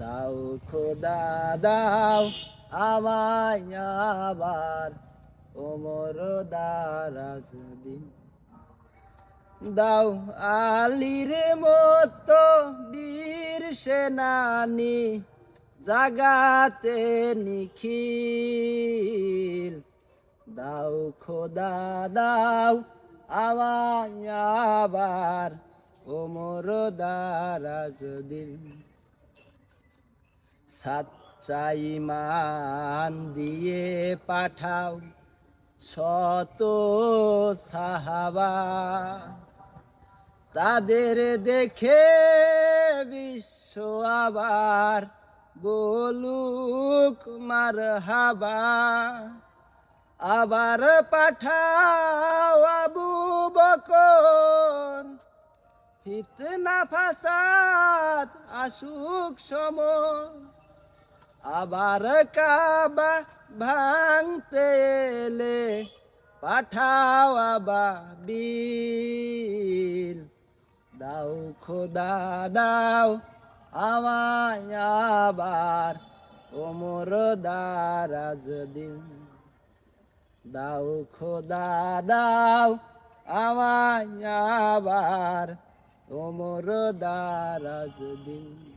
দাও খোদা দাও আমায় আবার ওমর দারাজ দিন। দাও আলীর মতো বীর সেনানি জাগাতে নিখিল। দাও খোদা দাও আমায় আবার ওমর দারাজ দিন। সাচ্চা ঈমান দিয়ে পাঠাও শত সাহাবা, তাদের দেখে বিশ্ব আবার বলুক মারহাবা। আবার পাঠাও আবু বকর, ফিতনা ফাসাদ আসুক সময়। আবার কাবা ভাঙতে এলে পাঠাও আবাবিল। দাও খোদা দাও আমায় আবার ওমর দারাজ দিন। দাও খোদা দাও আমায় আবার ওমর দারাজ দিন।